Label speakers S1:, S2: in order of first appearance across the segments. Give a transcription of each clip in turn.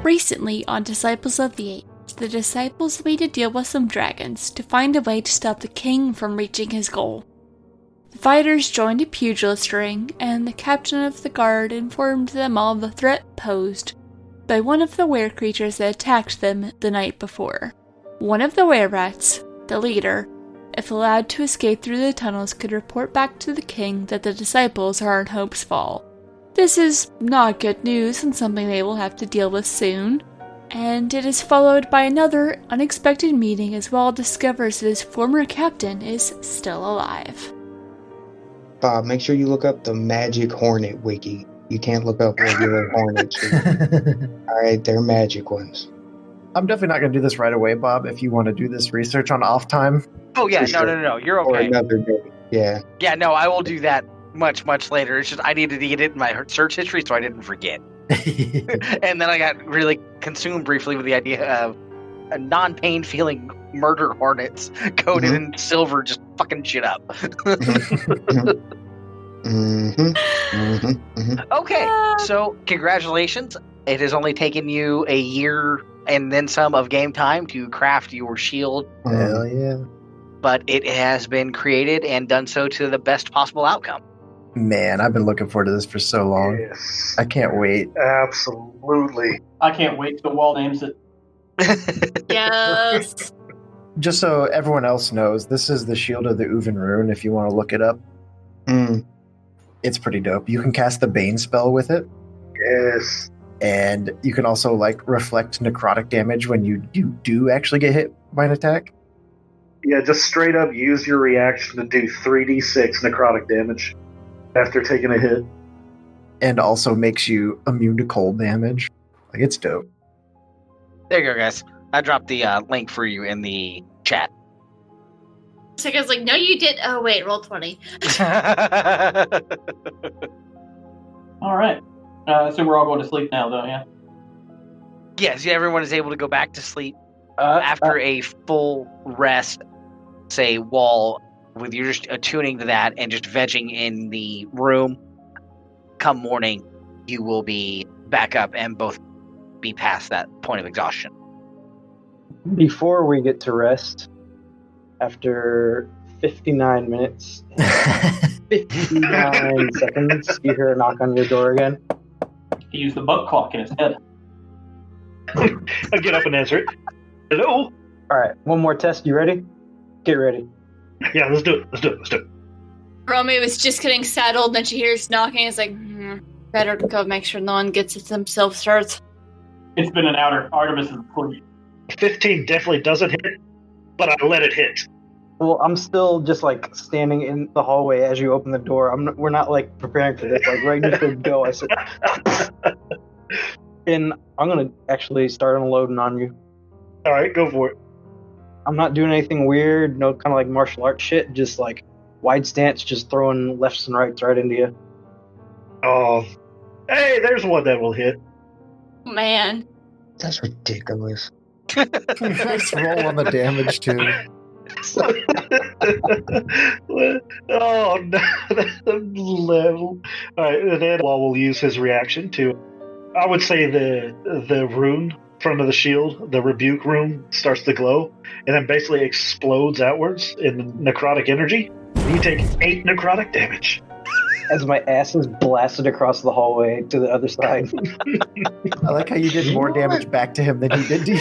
S1: Recently, on Disciples of the Age, the disciples made a deal with some dragons to find a way to stop the king from reaching his goal. The fighters joined a pugilist ring, and the captain of the guard informed them all of the threat posed by one of the were-creatures that attacked them the night before. One of the were-rats, the leader, if allowed to escape through the tunnels, could report back to the king that the disciples are in Hope's Fall. This is not good news and something they will have to deal with soon, and it is followed by another unexpected meeting as Wall discovers that his former captain is still alive.
S2: Bob, make sure you look up the Magic Hornet wiki. You can't look up regular hornets. Alright, they're magic ones.
S3: I'm definitely not going to do this right away, Bob, if you want to do this research on off time.
S4: Oh, yeah,
S2: For
S4: no, you're
S2: Or
S4: okay.
S2: another day, yeah.
S4: Yeah, no, I will do that much later. It's just I needed to get it in my search history so I didn't forget. And then I got really consumed briefly with the idea of a non-pain feeling murder hornets coated in silver just fucking shit up. Okay, so congratulations. It has only taken you a year and then some of game time to craft your shield.
S3: Hell yeah.
S4: But it has been created and done so to the best possible outcome.
S3: Man, I've been looking forward to this for so long.
S5: Yes.
S3: I can't wait.
S5: Absolutely.
S6: I can't wait till Wall names it.
S1: Yes.
S3: Just so everyone else knows, this is the Shield of the Uven Rune, if you want to look it up. It's pretty dope. You can cast the Bane spell with it.
S5: Yes.
S3: And you can also, reflect necrotic damage when you do actually get hit by an attack.
S5: Yeah, just straight up use your reaction to do 3d6 necrotic damage after taking a hit.
S3: And also makes you immune to cold damage. It's dope.
S4: There you go, guys. I dropped the link for you in the chat.
S7: So I was like, no, you did. Oh, wait, roll 20.
S6: All right. So we're all going to sleep now, though, yeah?
S4: Yes, everyone is able to go back to sleep after a full rest, say, Wall, with you just attuning to that and just vegging in the room. Come morning, you will be back up and both be past that point of exhaustion.
S8: Before we get to rest, after 59 minutes, 59 seconds, you hear a knock on your door again.
S6: He used the butt clock in his head.
S5: I get up and answer it. Hello?
S8: Alright, one more test. You ready? Get ready.
S5: Yeah, let's do it.
S7: Romy was just getting settled, then she hears knocking. It's like, better to go make sure no one gets it themselves starts.
S6: It's been an outer. Artemis is asleep.
S5: 15 definitely doesn't hit, but I let it hit.
S8: Well, I'm still just standing in the hallway as you open the door. We're not preparing for this. Ready to go. I said, and I'm gonna actually start unloading on you.
S5: All right, go for it.
S8: I'm not doing anything weird. No kind of martial arts shit. Just wide stance, just throwing lefts and rights right into you.
S5: Oh, hey, there's one that will hit.
S7: Man.
S2: That's ridiculous.
S3: Let's roll on the damage, too.
S5: Oh, no, that's a level. All right, and then Wall will use his reaction to, I would say the rune front of the shield, the rebuke rune, starts to glow, and then basically explodes outwards in necrotic energy. You take 8 necrotic damage.
S8: As my ass is blasted across the hallway to the other side.
S3: I like how you did more damage back to him than he did to you.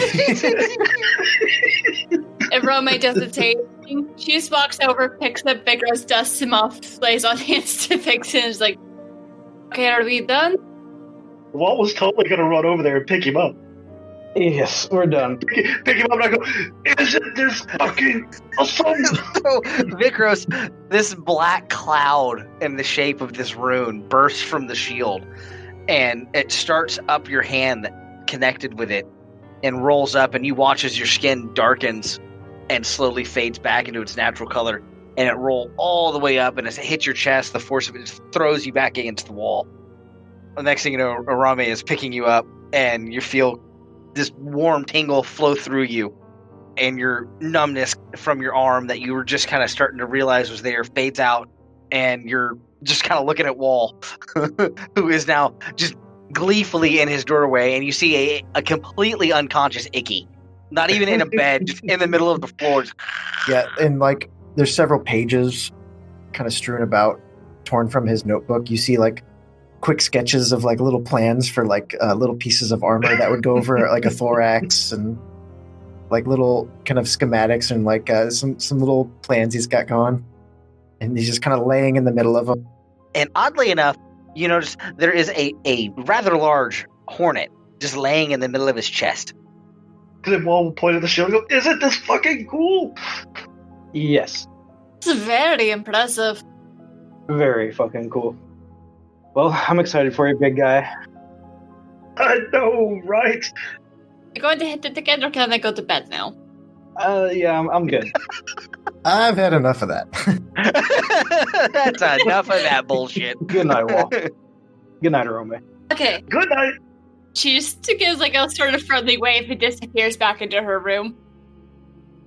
S7: If Romy does the same thing, she just walks over, picks up Vikros, dusts him off, lays on hands to fix him. Is like, okay, are we done?
S5: Walt was totally going to run over there and pick him up.
S8: Yes, we're done.
S5: Pick him up and I go, isn't this fucking awesome?
S4: So, Vikros, this black cloud in the shape of this rune bursts from the shield, and it starts up your hand connected with it and rolls up, and you watch as your skin darkens and slowly fades back into its natural color, and it rolls all the way up, and as it hits your chest, the force of it just throws you back against the wall. The next thing you know, Arame is picking you up, and you feel this warm tingle flow through you, and your numbness from your arm that you were just kind of starting to realize was there fades out, and you're just kind of looking at Wall, who is now just gleefully in his doorway, and you see a completely unconscious Ikki. Not even in a bed, just in the middle of the floor.
S3: Yeah, and like there's several pages kind of strewn about, torn from his notebook. You see like quick sketches of like little plans for like little pieces of armor that would go over like a thorax, and like little kind of schematics and like some little plans he's got going. And he's just kind of laying in the middle of them.
S4: And oddly enough, you notice there is a rather large hornet just laying in the middle of his chest.
S5: Then Wall will point at the shield and go, "Isn't this fucking cool?"
S8: Yes.
S7: It's very impressive.
S8: Very fucking cool. Well, I'm excited for you, big guy.
S5: I know, right?
S7: You're going to hit it again, or can I go to bed now?
S8: Yeah, I'm good.
S3: I've had enough of that.
S4: That's enough of that bullshit.
S8: Good night, Wall. Good night, Arome.
S7: Okay.
S5: Good night.
S7: She just gives like a sort of friendly wave and disappears back into her room.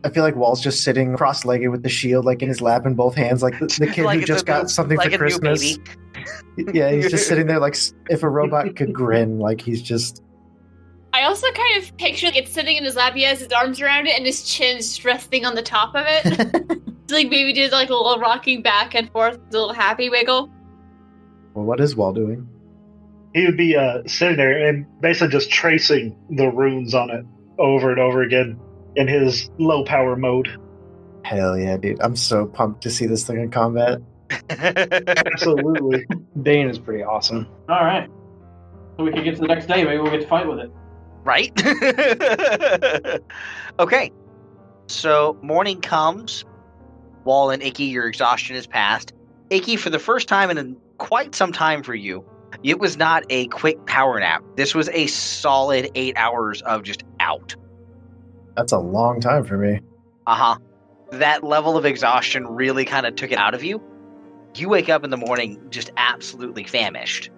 S3: I feel like Wall's just sitting cross-legged with the shield like in his lap in both hands, like the kid
S4: Like
S3: who just got something
S4: like
S3: for
S4: a new
S3: Christmas.
S4: baby.
S3: Yeah, he's just sitting there like if a robot could grin, like he's just...
S7: I also kind of picture it sitting in his lap. He has his arms around it and his chin's just resting on the top of it. It's like maybe did like a little rocking back and forth, a little happy wiggle.
S3: Well, what is Wall doing?
S5: He would be sitting there and basically just tracing the runes on it over and over again in his low power mode.
S3: Hell yeah, dude. I'm so pumped to see this thing in combat.
S5: Absolutely.
S8: Bane is pretty awesome.
S6: All right. So we can get to the next day. Maybe we'll get to fight with it.
S4: Right? Okay. So morning comes. Wall and Ikki, your exhaustion is past. Ikki, for the first time in quite some time for you, it was not a quick power nap. This was a solid 8 hours of just out.
S3: That's a long time for me.
S4: Uh-huh. That level of exhaustion really kind of took it out of you. You wake up in the morning just absolutely famished.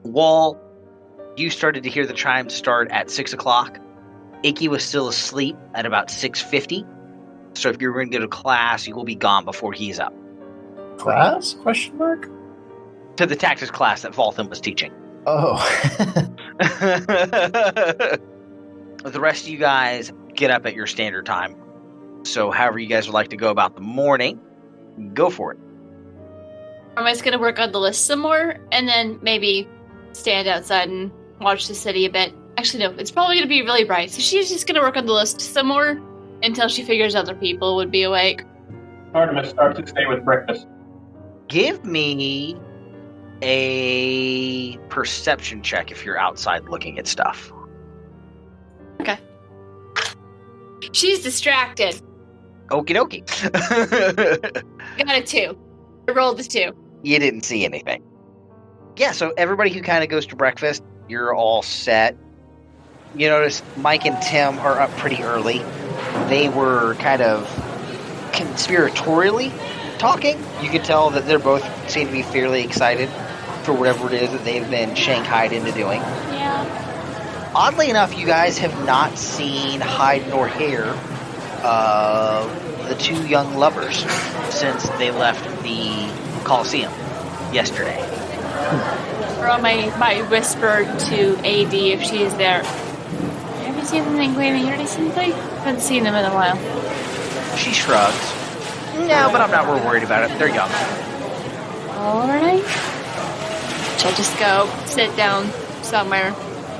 S4: Wall, you started to hear the chimes start at 6 o'clock. Ikki was still asleep at about 6:50. So if you're going to go to class, you will be gone before he's up.
S3: Class? Question mark?
S4: To the tactics class that Voltham was teaching.
S3: Oh.
S4: The rest of you guys get up at your standard time. So however you guys would like to go about the morning, go for it.
S7: I'm just going to work on the list some more and then maybe stand outside and watch the city a bit. Actually, no, it's probably going to be really bright. So she's just going to work on the list some more until she figures other people would be awake.
S6: Artemis starts to stay with breakfast.
S4: Give me a perception check if you're outside looking at stuff.
S7: Okay. She's distracted.
S4: Okie dokie.
S7: Got a 2. I rolled a 2.
S4: You didn't see anything. Yeah, so everybody who kind of goes to breakfast, you're all set. You notice Mike and Tim are up pretty early. They were kind of conspiratorially talking. You can tell that they're both seem to be fairly excited for whatever it is that they've been shanghaied into doing.
S7: Yeah.
S4: Oddly enough, you guys have not seen hide nor hair of the two young lovers since they left the Coliseum yesterday.
S7: Or my whisper to AD if she's there. Have you seen them in Guinea recently? Haven't seen them in a while.
S4: She shrugs. No, but I'm not real worried about it. They're young.
S7: Alright. She'll just go sit down somewhere.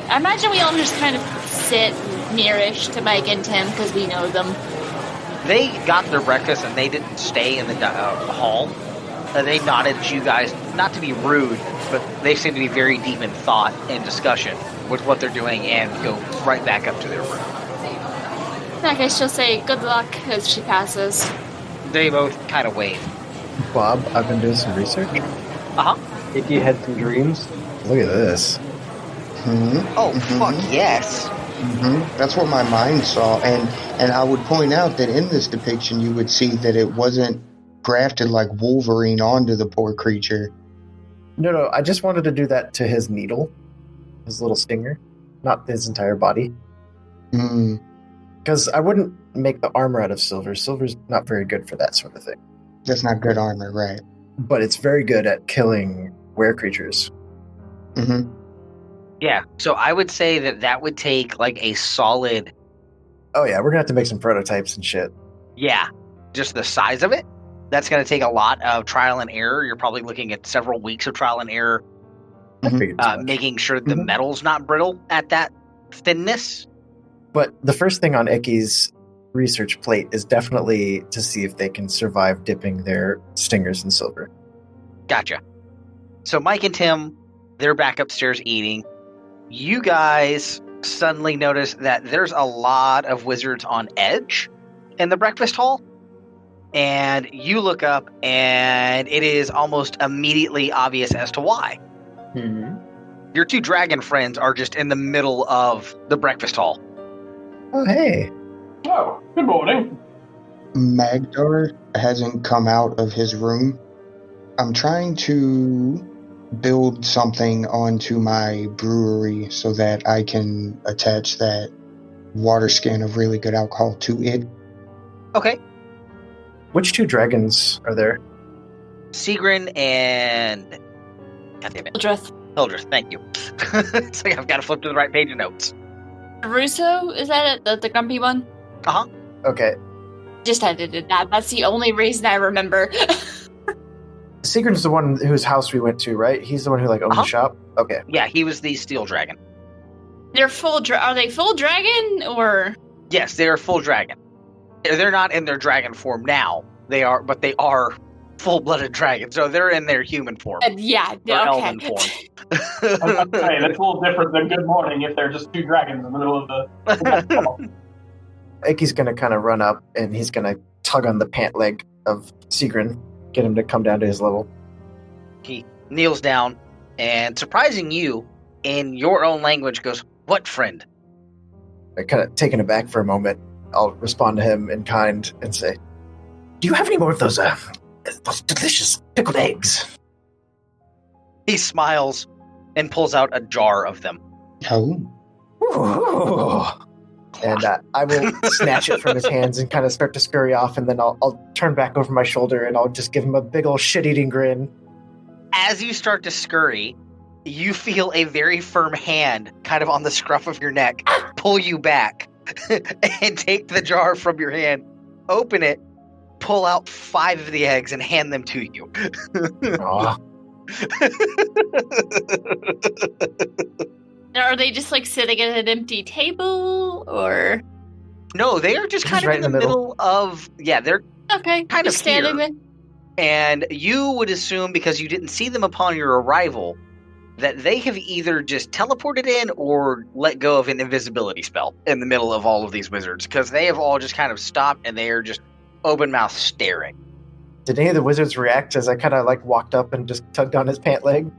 S7: I imagine we all just kind of sit nearish to Mike and Tim because we know them.
S4: They got their breakfast and they didn't stay in the hall. They nodded at you guys, not to be rude, but they seem to be very deep in thought and discussion with what they're doing and go right back up to their room.
S7: I guess she'll say good luck as she passes.
S4: They both kind of wave.
S3: Bob, I've been doing some research.
S4: Uh-huh.
S8: If you had some dreams.
S3: Look at this.
S2: Mm-hmm.
S4: Oh, fuck yes.
S2: Mm-hmm. That's what my mind saw, and I would point out that in this depiction you would see that it wasn't grafted like Wolverine onto the poor creature.
S3: No, I just wanted to do that to his needle, his little stinger, not his entire body. Because I wouldn't make the armor out of silver. Silver's not very good for that sort of thing.
S2: That's not good armor, right?
S3: But it's very good at killing were creatures.
S2: Mm-hmm.
S4: Yeah, so I would say that would take like a solid,
S3: Oh yeah, we're gonna have to make some prototypes and shit.
S4: yeah, just the size of it. That's going to take a lot of trial and error. You're probably looking at several weeks of trial and error,
S3: I figured as much.
S4: making sure the
S2: Mhm.
S4: metal's not brittle at that thinness.
S3: But the first thing on Ikki's research plate is definitely to see if they can survive dipping their stingers in silver.
S4: Gotcha. So Mike and Tim, they're back upstairs eating. You guys suddenly notice that there's a lot of wizards on edge in the breakfast hall. And you look up, and it is almost immediately obvious as to why. Your two dragon friends are just in the middle of the breakfast hall.
S3: Oh hey.
S6: Oh, good morning.
S2: Magdar hasn't come out of his room. I'm trying to build something onto my brewery so that I can attach that water skin of really good alcohol to it.
S4: Okay.
S3: Which two dragons are there?
S4: Segrin and... God damn it.
S7: Hildreth.
S4: Hildreth, thank you. It's like I've got to flip to the right page of notes.
S7: Russo, is that it? The grumpy one?
S4: Uh-huh.
S3: Okay.
S7: Just edited that. That's the only reason I remember.
S3: Segrin's the one whose house we went to, right? He's the one who like owned the shop? Okay.
S4: Yeah, he was the steel dragon.
S7: They're are they full dragon or?
S4: Yes, they are full dragon. They're not in their dragon form now. They are full-blooded dragons. So they're in their human form.
S7: Yeah,
S4: Or
S7: okay.
S4: elven form.
S6: I was about to say, that's a little different than good morning if they're just two dragons in the middle of the...
S3: Ikki's gonna kind of run up and he's gonna tug on the pant leg of Segrin, get him to come down to his level.
S4: He kneels down and, surprising you, in your own language, goes, "What friend?"
S3: I kind of taken aback for a moment. I'll respond to him in kind and say, "Do you have any more of those delicious pickled eggs?"
S4: He smiles and pulls out a jar of them.
S2: Oh.
S3: Ooh. And I will snatch it from his hands and kind of start to scurry off, and then I'll turn back over my shoulder and I'll just give him a big old shit-eating grin.
S4: As you start to scurry, you feel a very firm hand kind of on the scruff of your neck pull you back and take the jar from your hand, open it, pull out 5 of the eggs and hand them to you.
S3: Aw.
S7: Are they just like sitting at an empty table or?
S4: No, they are just kind of
S3: right
S4: in the middle of, they're
S7: Okay,
S4: kind
S7: just
S4: of here.
S7: standing there.
S4: And you would assume, because you didn't see them upon your arrival, that they have either just teleported in or let go of an invisibility spell in the middle of all of these wizards, because they have all just kind of stopped and they are just open mouth staring.
S3: Did any of the wizards react as I kind of like walked up and just tugged on his pant leg?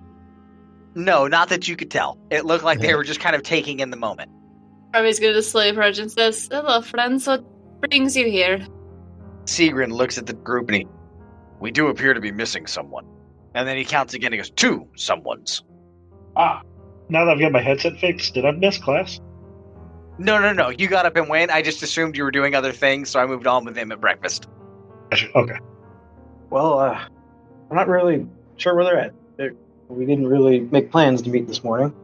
S4: No, not that you could tell. It looked like they were just kind of taking in the moment.
S7: I was going to slay approach and says, "Hello, friends. What brings you here?"
S4: Segrin looks at the group and we do appear to be missing someone. And then he counts again and goes, 2 someones.
S5: Now that I've got my headset fixed, did I miss class?
S4: No. You got up and went. I just assumed you were doing other things, so I moved on with him at breakfast.
S5: Okay.
S8: Well, I'm not really sure where they're at. We didn't really make plans to meet this morning.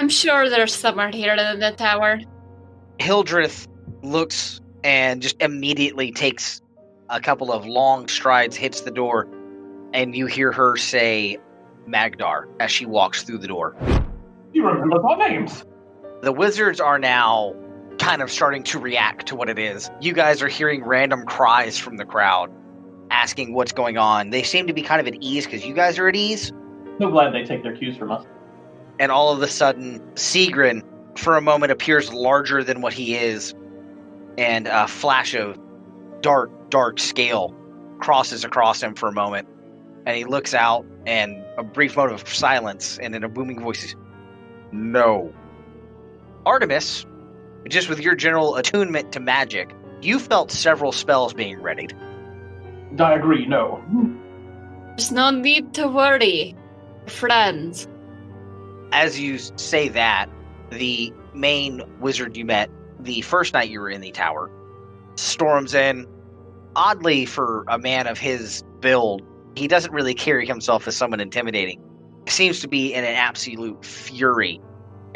S7: I'm sure there's somewhere here in the tower.
S4: Hildreth looks and just immediately takes a couple of long strides, hits the door, and you hear her say Magdar as she walks through the door.
S6: You remember our names.
S4: The wizards are now kind of starting to react to what it is. You guys are hearing random cries from the crowd, asking what's going on. They seem to be kind of at ease because you guys are at ease.
S6: So glad they take their cues from us.
S4: And all of a sudden, Segrin, for a moment, appears larger than what he is, and a flash of dark scale crosses across him for a moment. And he looks out, and a brief moment of silence, and in a booming voice, says, "No." Artemis, just with your general attunement to magic, you felt several spells being readied.
S6: I agree, no.
S7: There's no need to worry, friends.
S4: As you say that, the main wizard you met the first night you were in the tower storms in. Oddly, for a man of his build, he doesn't really carry himself as someone intimidating. He seems to be in an absolute fury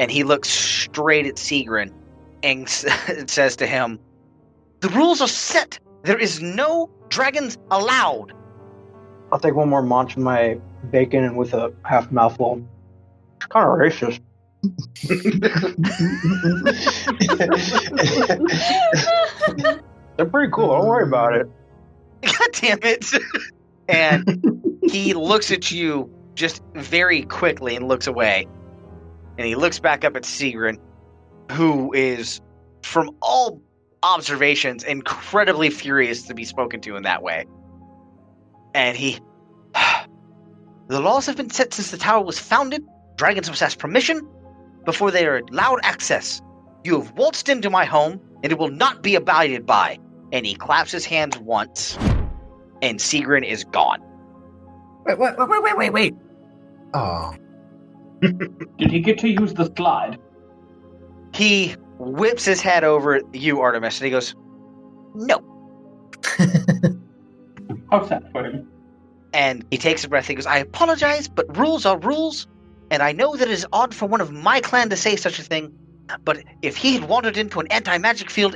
S4: And he looks straight at Segrin and says to him, "The rules are set. There is no dragons allowed."
S8: I'll take one more munch of my bacon and with a half mouthful. It's kind of racist. They're pretty cool. Don't worry about it.
S4: God damn it. And he looks at you just very quickly and looks away. And he looks back up at Segrin, who is, from all observations, incredibly furious to be spoken to in that way. And he... The laws have been set since the tower was founded. Dragons must ask permission before they are allowed access. You have waltzed into my home, and it will not be abided by. And he claps his hands once, and Segrin is gone.
S3: Wait. Oh.
S6: Did he get to use the slide?
S4: He whips his head over at you, Artemis, and he goes, "No."
S6: How sad for him.
S4: And he takes a breath. He goes, "I apologize, but rules are rules, and I know that it is odd for one of my clan to say such a thing, but if he had wandered into an anti-magic field,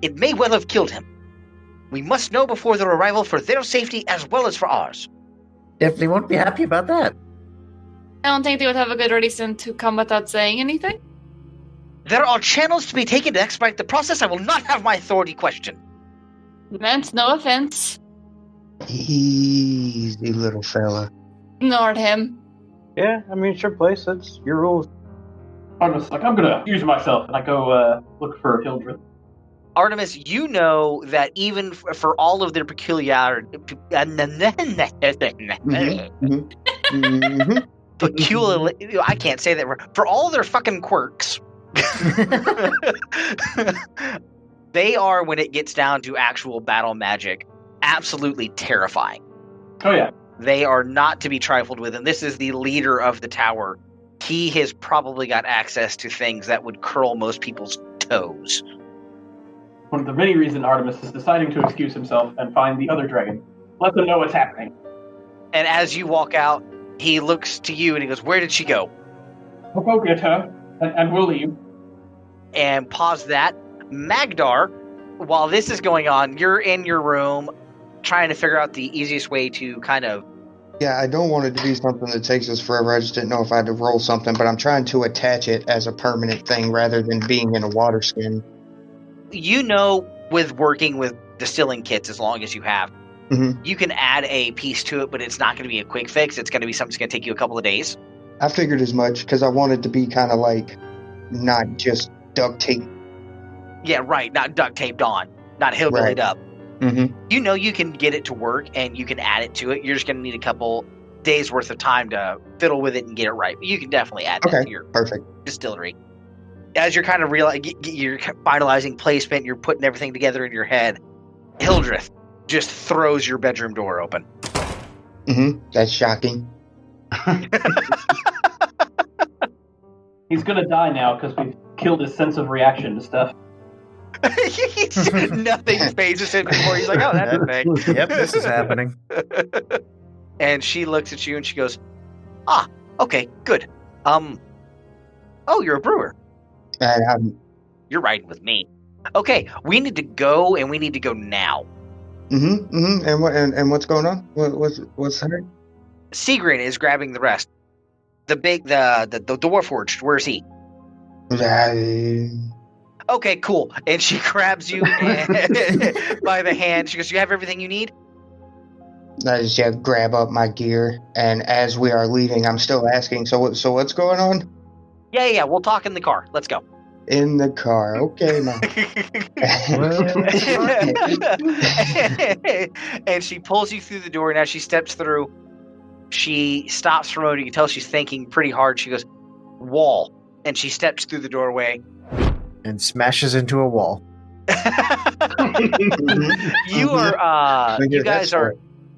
S4: it may well have killed him. We must know before their arrival for their safety as well as for ours."
S3: Definitely won't be happy about that.
S7: I don't think they would have a good reason to come without saying anything.
S4: "There are channels to be taken to expedite the process. I will not have my authority questioned."
S7: Meant no offense.
S2: Easy, little fella.
S7: Ignored him.
S8: Yeah, I mean, it's your place. It's your rules.
S6: Artemis, like, I'm gonna use myself, and I go look for Hildreth.
S4: Artemis, you know that even for all of their peculiarity, I can't say that. For all their fucking quirks, they are, when it gets down to actual battle magic, absolutely terrifying.
S6: Oh yeah.
S4: They are not to be trifled with, and this is the leader of the tower. He has probably got access to things that would curl most people's toes.
S6: One of the many reasons Artemis is deciding to excuse himself and find the other dragon. Let them know what's happening.
S4: And as you walk out, he looks to you and he goes, "Where did she go?"
S6: We'll go get her, and we'll leave.
S4: And pause that. Magdar, while this is going on, you're in your room trying to figure out the easiest way to kind of...
S2: Yeah, I don't want it to be something that takes us forever. I just didn't know if I had to roll something, but I'm trying to attach it as a permanent thing rather than being in a water skin.
S4: You know, with working with distilling kits, as long as you have, you can add a piece to it, but it's not going to be a quick fix. It's going to be something that's going to take you a couple of days.
S2: I figured as much because I wanted to be kind of like not just duct tape.
S4: Yeah, right. Not duct taped on. Not hillbillied up.
S2: Mm-hmm.
S4: You know you can get it to work and you can add it to it. You're just going to need a couple days worth of time to fiddle with it and get it right. But you can definitely add that to your distillery. As you're kind of you're finalizing placement, you're putting everything together in your head, Hildreth just throws your bedroom door open.
S2: That's shocking.
S6: He's gonna die now because we've killed his sense of reaction to stuff.
S4: Nothing phases him anymore. He's like, "Oh, that's a thing."
S3: Yep, this is happening.
S4: And she looks at you and she goes, "Ah, okay, good. Oh, you're a brewer. You're riding with me. Okay, we need to go, and we need to go now."
S2: And what's going on? What's happening?
S4: Segrin is grabbing the rest. The dwarf forged. Where is he? Okay, cool. And she grabs you by the hand. She goes, "You have everything you need?"
S2: I just grab up my gear, and as we are leaving, I'm still asking, so what's going on?
S4: Yeah, we'll talk in the car. Let's go.
S2: In the car, okay, man.
S4: And she pulls you through the door, and as she steps through, she stops for a moment. You can tell she's thinking pretty hard. She goes, "Wall." And she steps through the doorway.
S3: And smashes into a wall.
S4: You guys are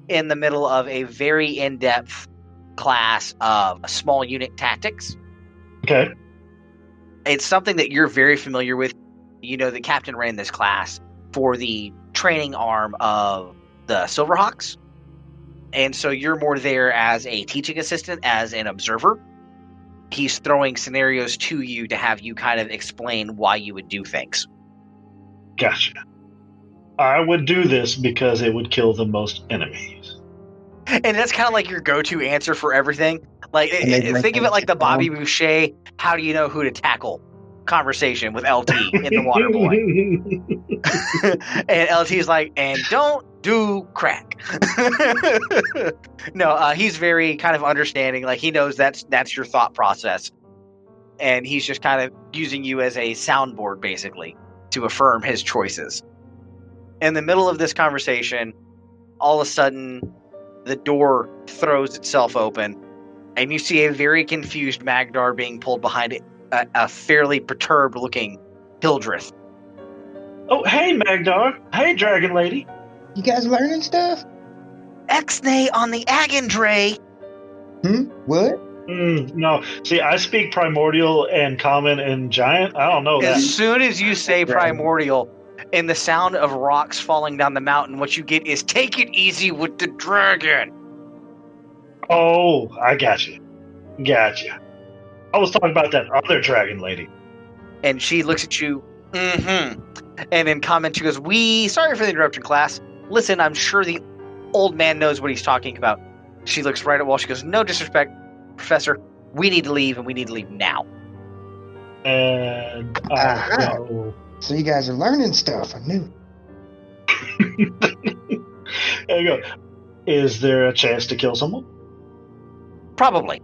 S4: in the middle of a very in-depth class of small unit tactics.
S5: Okay.
S4: It's something that you're very familiar with. You know, the captain ran this class for the training arm of the Silverhawks. And so you're more there as a teaching assistant, as an observer. he's throwing scenarios to you to have you kind of explain why you would do things.
S5: Gotcha. I would do this because it would kill the most enemies.
S4: And that's kind of like your go-to answer for everything. Like, think of it like the Bobby Boucher, how do you know who to tackle conversation with LT in The Water Boy. And LT's like, and don't do crack. No, he's very kind of understanding. Like, he knows that's your thought process. And he's just kind of using you as a soundboard, basically, to affirm his choices. In the middle of this conversation, all of a sudden, the door throws itself open, and you see a very confused Magdar being pulled behind it, a fairly perturbed-looking Hildreth.
S5: Oh, hey, Magdar. Hey, Dragon Lady.
S2: You guys learning stuff?
S4: Exnay on the Agandre.
S2: What?
S5: No. See, I speak Primordial and Common and Giant. I don't know that.
S4: As soon as you say Primordial, and the sound of rocks falling down the mountain, what you get is take it easy with the dragon.
S5: Oh, I got you. Gotcha. I was talking about that other Dragon Lady.
S4: And she looks at you, and then comments, she goes, sorry for the interruption, class. Listen, I'm sure the old man knows what he's talking about. She looks right at Wall. She goes, no disrespect, Professor. We need to leave, and we need to leave now.
S5: And
S2: So you guys are learning stuff. I knew.
S5: There you go. Is there a chance to kill someone?
S4: Probably.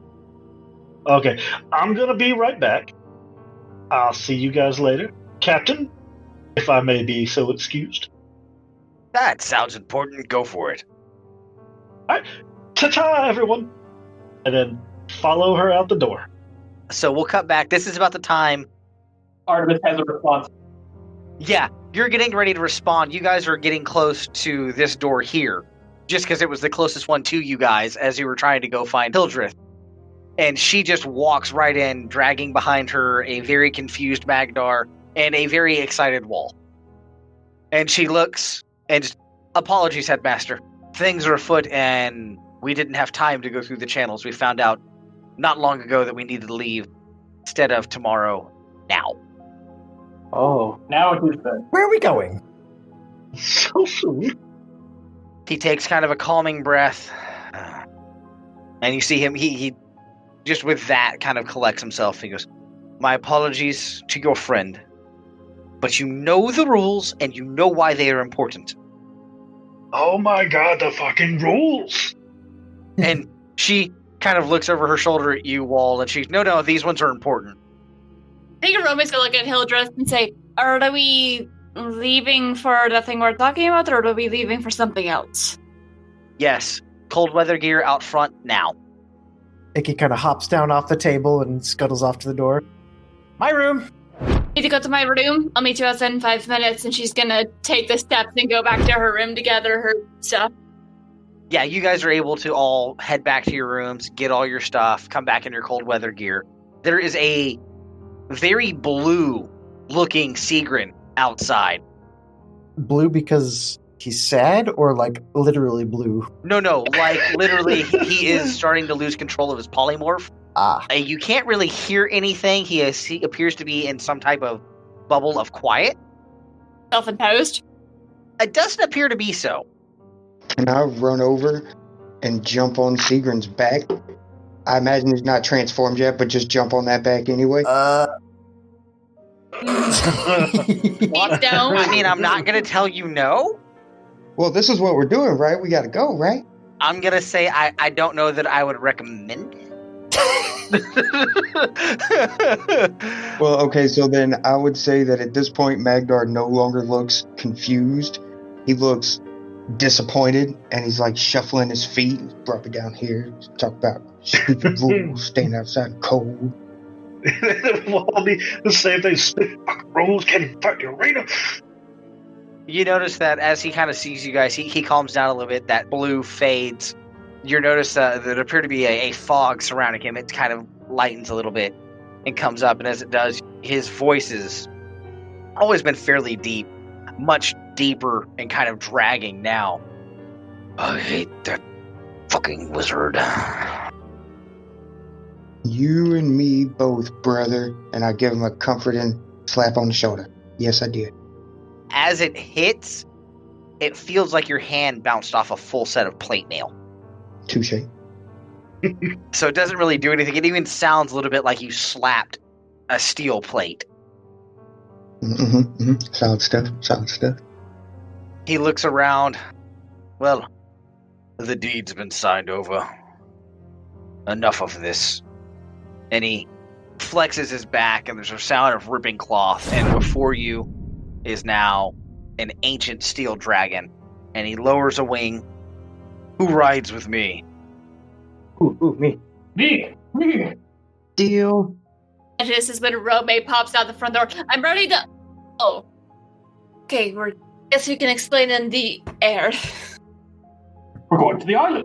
S5: Okay. I'm going to be right back. I'll see you guys later. Captain, if I may be so excused.
S4: That sounds important. Go for it.
S5: All right. Ta-ta, everyone. And then follow her out the door.
S4: So we'll cut back. This is about the time.
S6: Artemis has a response.
S4: Yeah, you're getting ready to respond. You guys are getting close to this door here, just because it was the closest one to you guys as you were trying to go find Hildreth. And she just walks right in, dragging behind her a very confused Magdar and a very excited Wall. And she looks and just, apologies, Headmaster. Things are afoot and we didn't have time to go through the channels. We found out not long ago that we needed to leave instead of tomorrow, now.
S8: Oh.
S6: Now it is then.
S3: Where are we going?
S5: So soon.
S4: He takes kind of a calming breath. And you see him, he just with that kind of collects himself. He goes, my apologies to your friend, but you know the rules and you know why they are important.
S5: Oh my god, the fucking rules.
S4: And she kind of looks over her shoulder at you, Wall, and she's, no, these ones are important.
S7: I think Aroma's gonna look at Hildreth and say, are we leaving for the thing we're talking about, or are we leaving for something else?
S4: Yes. Cold weather gear out front now.
S3: Ikki kind of hops down off the table and scuttles off to the door. My room!
S7: Need to go to my room? I'll meet you outside in 5 minutes, and she's gonna take the steps and go back to her room to gather her stuff.
S4: Yeah, you guys are able to all head back to your rooms, get all your stuff, come back in your cold weather gear. There is a very blue-looking Segrin outside.
S3: Blue because he's sad, or like literally blue?
S4: No, like literally he is starting to lose control of his polymorph. You can't really hear anything. He appears to be in some type of bubble of quiet.
S7: Self-imposed?
S4: It doesn't appear to be so.
S2: Can I run over and jump on Segrin's back? I imagine he's not transformed yet, but just jump on that back anyway.
S7: Please don't.
S4: I mean, I'm not going to tell you no.
S2: Well, this is what we're doing, right? We got to go, right?
S4: I'm going to say I don't know that I would recommend it.
S2: Well, okay, so then I would say that at this point, Magdar no longer looks confused. He looks disappointed, and he's like shuffling his feet. He's brought me down here, talk about stupid rules, staying outside cold.
S5: The same thing, stupid rules, can't even fight the arena.
S4: You notice that as he kind of sees you guys, he calms down a little bit. That blue fades. You notice that there appear to be a fog surrounding him. It kind of lightens a little bit and comes up. And as it does, his voice has always been fairly deep, much deeper and kind of dragging now. I hate that fucking wizard.
S2: You and me both, brother. And I give him a comforting slap on the shoulder. Yes, I did.
S4: As it hits, it feels like your hand bounced off a full set of plate mail.
S2: Touche.
S4: So it doesn't really do anything. It even sounds a little bit like you slapped a steel plate.
S2: Solid stuff.
S4: He looks around. Well, the deed's been signed over. Enough of this. And he flexes his back, and there's a sound of ripping cloth, and before you is now an ancient steel dragon, and he lowers a wing. Who rides with me?
S8: Ooh, me.
S6: Me.
S3: Deal.
S7: And this is when Rome pops out the front door. I'm ready to. Oh. Okay, guess we can explain in the air.
S6: We're going to the island.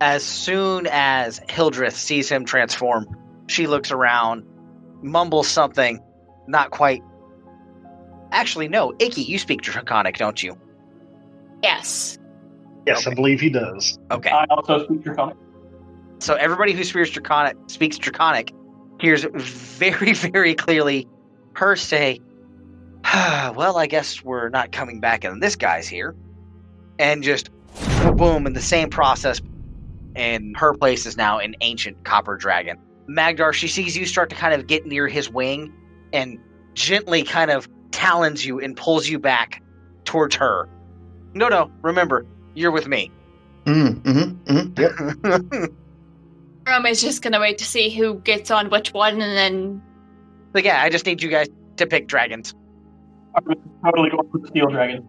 S4: As soon as Hildreth sees him transform, she looks around, mumbles something, not quite. Actually, no. Ikki, you speak Draconic, don't you?
S7: Yes.
S5: Yes,
S4: Okay.
S5: I believe he does.
S4: Okay.
S6: I also speak Draconic.
S4: So everybody who speaks Draconic hears very, very clearly her say, well, I guess we're not coming back and this guy's here. And just boom, in the same process, and her place is now an ancient copper dragon. Magdar, she sees you start to kind of get near his wing and gently kind of talons you and pulls you back towards her. No, remember, you're with me.
S2: Yep.
S7: Rome is just gonna wait to see who gets on which one, and then.
S4: But yeah, I just need you guys to pick dragons.
S6: I'm totally going for the steel dragon.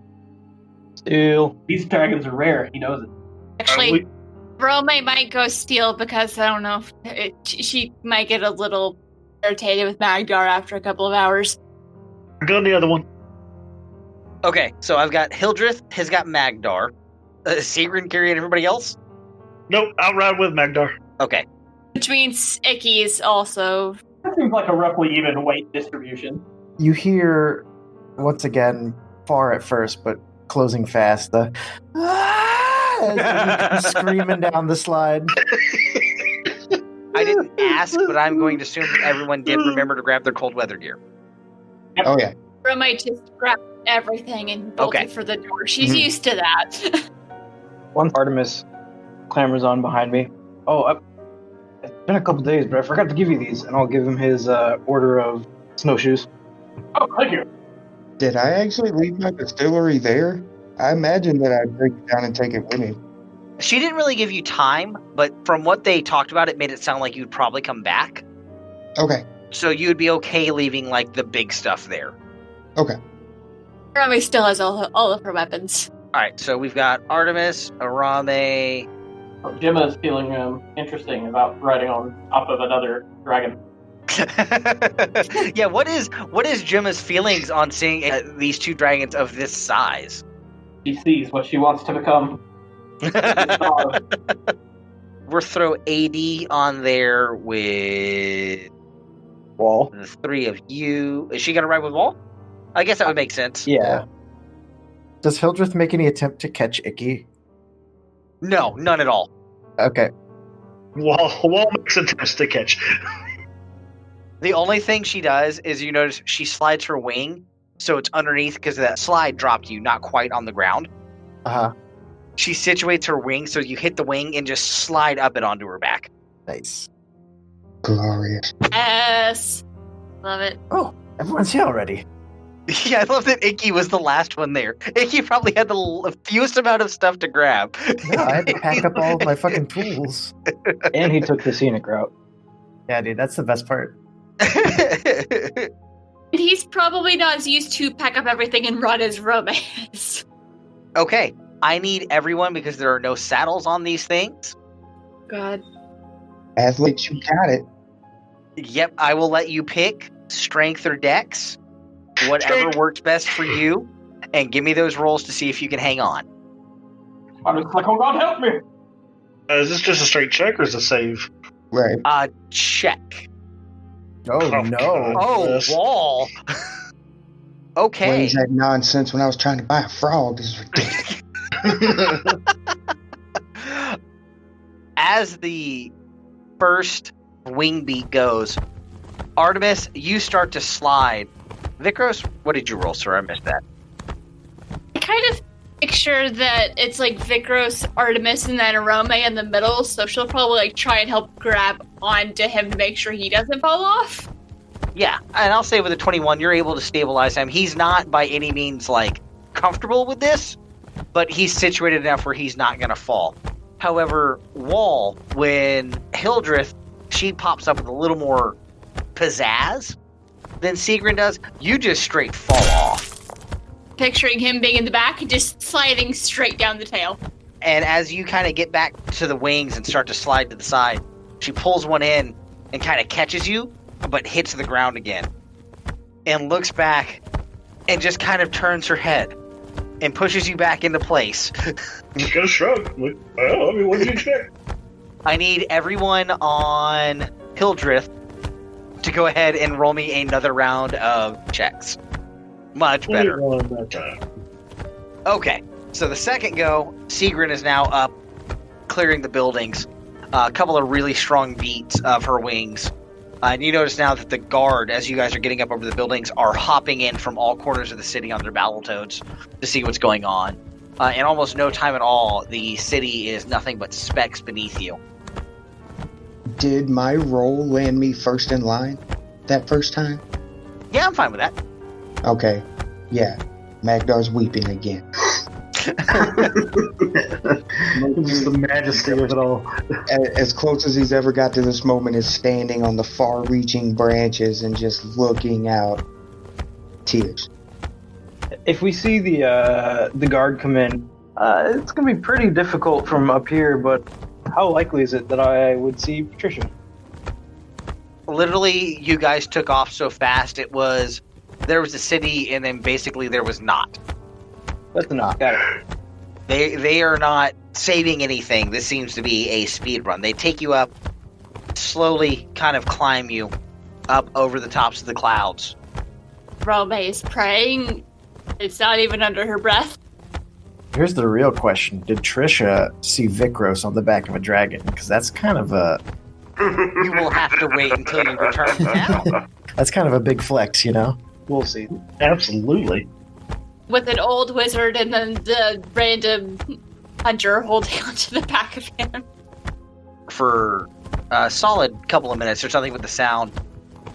S8: Steel.
S6: These dragons are rare. He knows it.
S7: Actually, Rome might go steal because I don't know. She might get a little irritated with Magdar after a couple of hours.
S5: Go on the other one.
S4: Okay, so I've got Hildreth has got Magdar. Segrin carrying everybody else?
S5: Nope, I'll ride with Magdar.
S4: Okay.
S7: Which means Ikki's also.
S6: That seems like a roughly even weight distribution.
S3: You hear, once again, far at first, but closing fast, the as you come screaming down the slide.
S4: I didn't ask, but I'm going to assume that everyone did remember to grab their cold weather gear.
S2: Oh, yeah.
S7: Rome might just grab everything and bolt
S4: Okay.
S7: it for the door. She's
S2: Mhm.
S7: used to that.
S8: Once Artemis clambers on behind me. Oh, it's been a couple days, but I forgot to give you these, and I'll give him his order of snowshoes.
S6: Oh, thank you.
S2: Did I actually leave my distillery there? I imagine that I'd break it down and take it with me.
S4: She didn't really give you time, but from what they talked about, it made it sound like you'd probably come back.
S2: Okay.
S4: So you'd be okay leaving, like, the big stuff there.
S2: Okay.
S7: Rome still has all of her weapons.
S4: Alright, so we've got Artemis, Arame.
S6: Oh, Gemma is feeling interesting about riding on top of another dragon.
S4: Yeah, what is Gemma's feelings on seeing these two dragons of this size?
S6: She sees what she wants to become.
S4: We'll throw AD on there with
S8: Wall.
S4: the three of you. Is she gonna ride with Wall? I guess that would make sense.
S8: Yeah.
S3: Does Hildreth make any attempt to catch Ikki?
S4: No, none at all.
S3: Okay.
S5: Wall makes attempts to catch.
S4: The only thing she does is you notice she slides her wing, so it's underneath because that slide dropped you, not quite on the ground.
S3: Uh-huh.
S4: She situates her wing so you hit the wing and just slide up it onto her back.
S3: Nice.
S2: Glorious.
S7: Yes. Love it.
S3: Oh, everyone's here already.
S4: Yeah, I love that Ikki was the last one there. Ikki probably had the fewest amount of stuff to grab.
S3: No, I had to pack up all of my fucking tools.
S8: And he took the scenic route.
S3: Yeah, dude, that's the best part.
S7: And he's probably not as used to pack up everything and run as Rome is.
S4: Okay, I need everyone because there are no saddles on these things.
S7: God.
S2: Athletes, you got it.
S4: Yep, I will let you pick strength or dex, whatever
S5: Strength.
S4: works best for you, and give me those rolls to see if you can hang on.
S6: I'm just like, oh God, help me!
S5: Is this just a straight check or is it a save?
S2: Right.
S4: Check.
S3: Oh,
S5: Oh,
S3: no.
S5: God.
S4: Oh,
S5: Yes.
S4: Wall.
S2: What
S4: Okay.
S2: is that nonsense when I was trying to buy a frog? This is ridiculous.
S4: As the first wing beat goes. Artemis, you start to slide. Vikros, what did you roll, sir? I missed that.
S7: I kind of picture that it's like Vikros, Artemis, and then Arome in the middle, so she'll probably like try and help grab onto him to make sure he doesn't fall off.
S4: Yeah, and I'll say with a 21, you're able to stabilize him. He's not by any means like comfortable with this, but he's situated enough where he's not going to fall. However, Wall, when Hildreth, she pops up with a little more pizzazz than Segrin does, you just straight fall off.
S7: Picturing him being in the back and just sliding straight down the tail.
S4: And as you kind of get back to the wings and start to slide to the side, she pulls one in and kind of catches you, but hits the ground again. And looks back and just kind of turns her head and pushes you back into place.
S5: Just gonna shrug. Like, well, I mean, what did you expect?
S4: I need everyone on Hildreth to go ahead and roll me another round of checks. Much better. Okay, so the second go, Segrin is now up, clearing the buildings. A couple of really strong beats of her wings. And you notice now that the guard, as you guys are getting up over the buildings, are hopping in from all corners of the city on their battletoads to see what's going on. In almost no time at all, the city is nothing but specks beneath you.
S2: Did my roll land me first in line that first time?
S4: Yeah, I'm fine with that.
S2: Okay. Yeah. Magdar's weeping again.
S5: The majesty of it all.
S2: As close as he's ever got to this moment is standing on the far-reaching branches and just looking out. Tears.
S8: If we see the guard come in, it's going to be pretty difficult from up here, but how likely is it that I would see Patricia?
S4: Literally, you guys took off so fast, there was a city, and then basically there was not.
S8: That's enough. Got it.
S4: They are not saving anything. This seems to be a speed run. They take you up, slowly kind of climb you up over the tops of the clouds.
S7: Rome is praying. It's not even under her breath.
S3: Here's the real question. Did Trisha see Vikros on the back of a dragon? Because that's kind of a...
S4: You will have to wait until you return to town.
S3: That's kind of a big flex, you know?
S8: We'll see.
S5: Absolutely.
S7: With an old wizard and then the random hunter holding onto the back of him.
S4: For a solid couple of minutes, there's something with the sound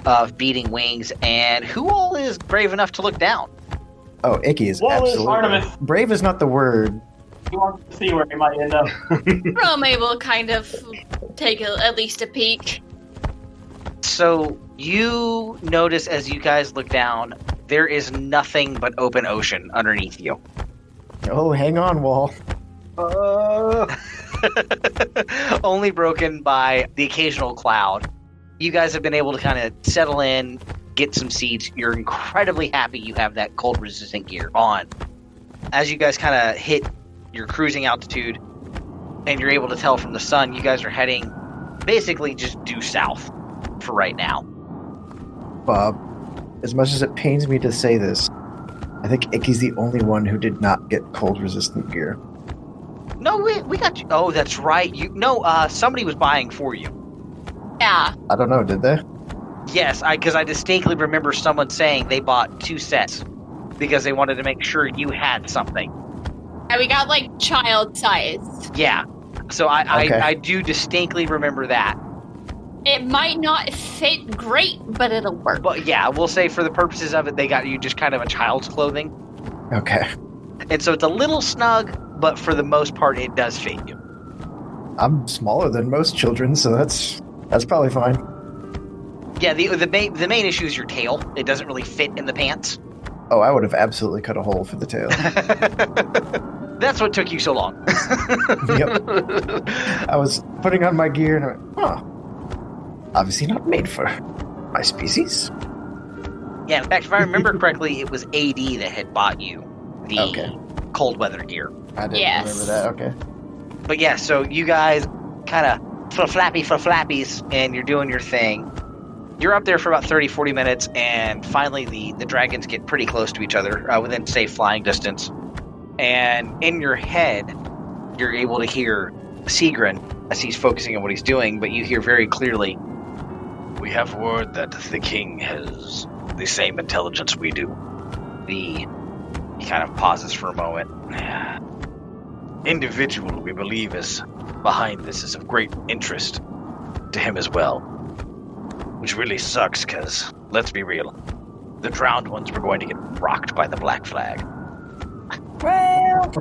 S4: of beating wings, and who all is brave enough to look down?
S3: Oh, Ikki is
S5: Well, it's
S3: absolutely...
S6: Artemis.
S3: Brave is not the word.
S6: He wants to see where he might end up.
S7: Rome will kind of take at least a peek.
S4: So you notice as you guys look down, there is nothing but open ocean underneath you.
S3: Oh, hang on, Wall.
S4: Only broken by the occasional cloud. You guys have been able to kind of settle in, get some seats. You're incredibly happy you have that cold resistant gear on. As you guys kind of hit your cruising altitude and you're able to tell from the sun, you guys are heading basically just due south for right now.
S3: Bob, as much as it pains me to say this, I think Ikki's the only one who did not get cold-resistant gear.
S4: No, we got you. Oh, that's right. Somebody was buying for you.
S7: Yeah.
S3: I don't know, did they?
S4: Yes, because I distinctly remember someone saying they bought 2 sets because they wanted to make sure you had something.
S7: And we got like child size.
S4: Yeah. So
S3: Okay.
S4: I do distinctly remember that.
S7: It might not fit great, but it'll work.
S4: But yeah, we'll say for the purposes of it, they got you just kind of a child's clothing.
S3: Okay.
S4: And so it's a little snug, but for the most part, it does fit you.
S3: I'm smaller than most children, so that's probably fine.
S4: Yeah, the main issue is your tail. It doesn't really fit in the pants.
S3: Oh, I would have absolutely cut a hole for the tail.
S4: That's what took you so long.
S3: Yep. I was putting on my gear and I went, huh. Obviously not made for my species.
S4: Yeah, in fact, if I remember correctly, it was AD that had bought you the
S3: Okay.
S4: cold weather gear.
S3: I didn't
S7: Yes.
S3: remember that, okay.
S4: But yeah, so you guys kind of flappies, and you're doing your thing. You're up there for about 30, 40 minutes, and finally the dragons get pretty close to each other, within safe flying distance. And in your head, you're able to hear Segrin as he's focusing on what he's doing, but you hear very clearly, We have word that the king has the same intelligence we do. He kind of pauses for a moment. Individual, we believe, is behind this is of great interest to him as well. Which really sucks, because, let's be real, the drowned ones were going to get rocked by the Black Flag.
S3: Well,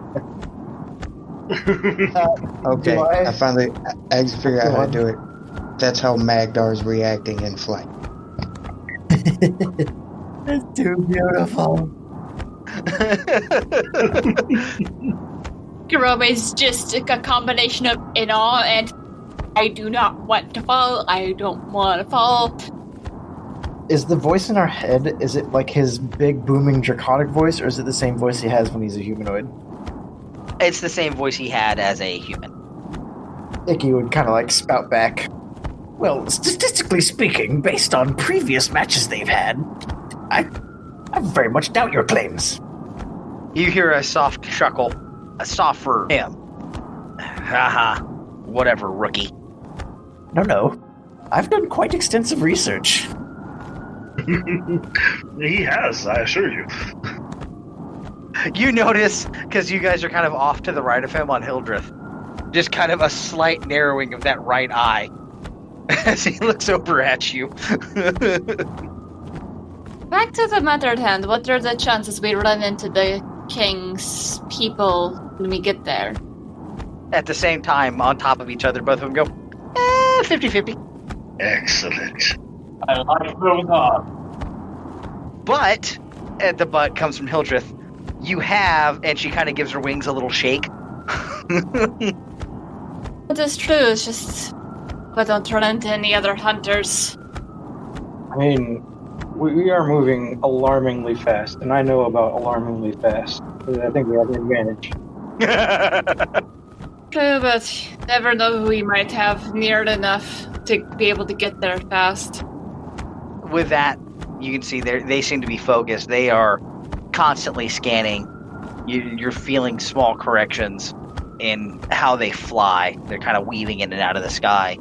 S2: Okay,
S3: do I-
S2: I finally I figured out how to do it. That's how Magdar's reacting in flight.
S3: it's too beautiful.
S7: Karome's just a combination of in awe and I do not want to fall. I don't want to fall.
S3: Is the voice in our head, is it like his big, booming, draconic voice, or is it the same voice he has when he's a humanoid?
S4: It's the same voice he had as a human.
S3: Ikki would kind of like spout back. Well, statistically speaking, based on previous matches they've had, I very much doubt your claims.
S4: You hear a soft chuckle. A soft for him. Haha. Whatever, rookie.
S3: No. I've done quite extensive research.
S5: He has, I assure you.
S4: You notice, because you guys are kind of off to the right of him on Hildreth, just kind of a slight narrowing of that right eye as he looks over at you.
S7: Back to the matter at hand. What are the chances we run into the king's people when we get there?
S4: At the same time, on top of each other, both of them go, 50-50.
S5: Excellent.
S6: I like those odds.
S4: But, at the butt comes from Hildreth, you have, and she kind of gives her wings a little shake.
S7: It is true, it's just I don't run into any other hunters.
S8: I mean, we are moving alarmingly fast, and I know about alarmingly fast. I think we have an advantage.
S7: True, but never know who we might have near enough to be able to get there fast.
S4: With that, you can see they seem to be focused. They are constantly scanning. You're feeling small corrections in how they fly. They're kind of weaving in and out of the sky.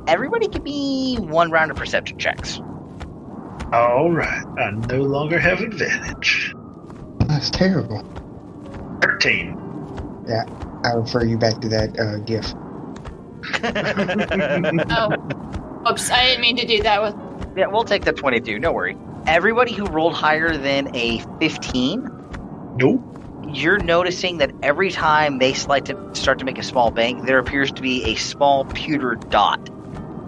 S4: Everybody give me one round of perception checks.
S5: All right, I no longer have advantage.
S2: That's terrible.
S5: 13.
S2: Yeah, I refer you back to that GIF.
S7: Oh, oops, I didn't mean to do that with.
S4: Yeah, we'll take the 22, no worry. Everybody who rolled higher than a 15,
S5: Nope.
S4: you're noticing that every time they start to make a small bank, there appears to be a small pewter dot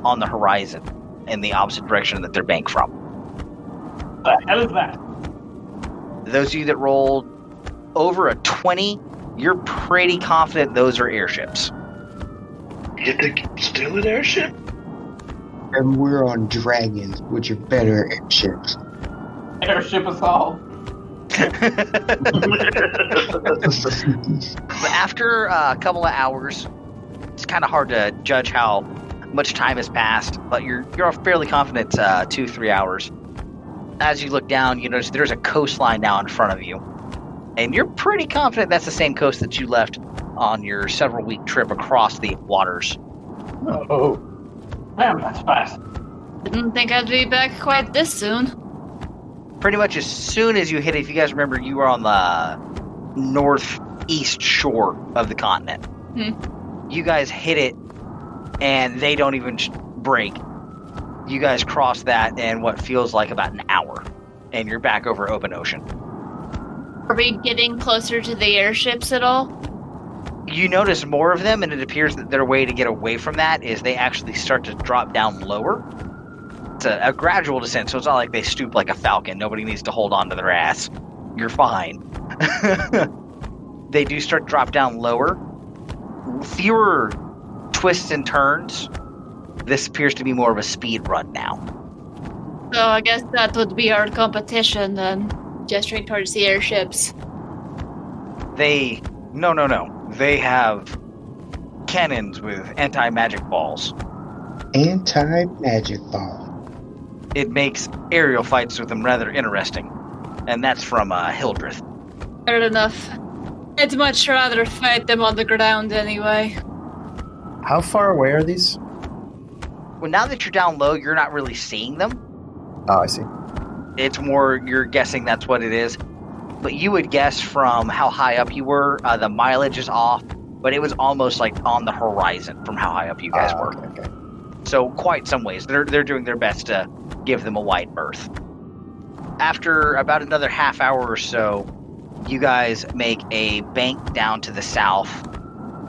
S4: on the horizon in the opposite direction that they're banked from.
S6: The hell is that?
S4: Those of you that rolled over a 20, you're pretty confident those are airships.
S5: You think it's still an airship?
S2: And we're on dragons, which are better airships.
S6: Airship assault.
S4: After a couple of hours, it's kind of hard to judge how much time has passed, but you're fairly confident 2-3 hours. As you look down, you notice there's a coastline now in front of you, and you're pretty confident that's the same coast that you left on your several-week trip across the waters.
S6: Oh. Damn, that's fast.
S7: Didn't think I'd be back quite this soon.
S4: Pretty much as soon as you hit it, if you guys remember, you were on the northeast shore of the continent. You guys hit it, and they don't even break. You guys cross that in what feels like about an hour, and you're back over open ocean.
S7: Are we getting closer to the airships at all?
S4: You notice more of them, and it appears that their way to get away from that is they actually start to drop down lower. It's a gradual descent, so it's not like they stoop like a falcon. Nobody needs to hold on to their ass. You're fine. They do start to drop down lower. Fewer twists and turns. This appears to be more of a speed run now.
S7: So I guess that would be our competition then. Gesturing towards the airships.
S4: No. They have cannons with anti-magic balls.
S2: Anti-magic ball.
S4: It makes aerial fights with them rather interesting. And that's from Hildreth.
S7: Fair enough. I'd much rather fight them on the ground anyway.
S3: How far away are these?
S4: Well, now that you're down low, you're not really seeing them.
S3: Oh, I see.
S4: It's more you're guessing that's what it is. But you would guess from how high up you were, the mileage is off, but it was almost like on the horizon from how high up you guys were.
S3: Okay.
S4: So quite some ways. They're doing their best to give them a wide berth. After about another half hour or so, you guys make a bank down to the south,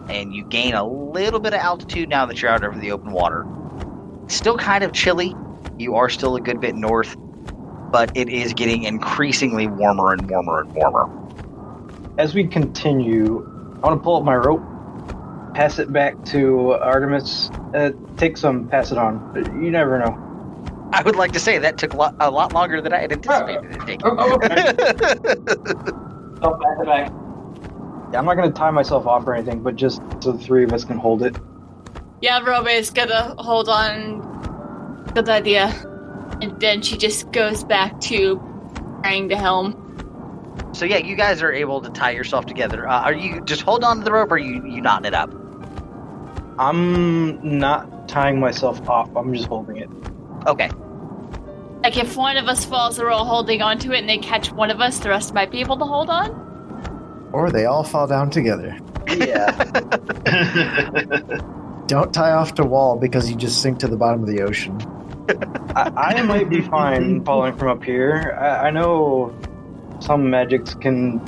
S4: and you gain a little bit of altitude now that you're out over the open water. Still kind of chilly. You are still a good bit north, but it is getting increasingly warmer and warmer and warmer.
S8: As we continue, I want to pull up my rope, pass it back to Artemis, take some, pass it on. You never know.
S4: I would like to say that took a lot longer than I had anticipated it taking.
S6: Okay. So pass it back.
S8: Yeah, I'm not going to tie myself off or anything, but just so the three of us can hold it.
S7: Yeah, Rome's gonna hold on. Good idea. And then she just goes back to carrying the helm.
S4: So yeah, you guys are able to tie yourself together. Are you just hold on to the rope, or are you knotting it up?
S8: I'm not tying myself off. I'm just holding it.
S4: Okay.
S7: Like if one of us falls, we're all holding on to it, and they catch one of us, the rest might be able to hold on.
S3: Or they all fall down together.
S8: Yeah.
S3: Don't tie off to wall because you just sink to the bottom of the ocean.
S8: I might be fine falling from up here. I know some magics can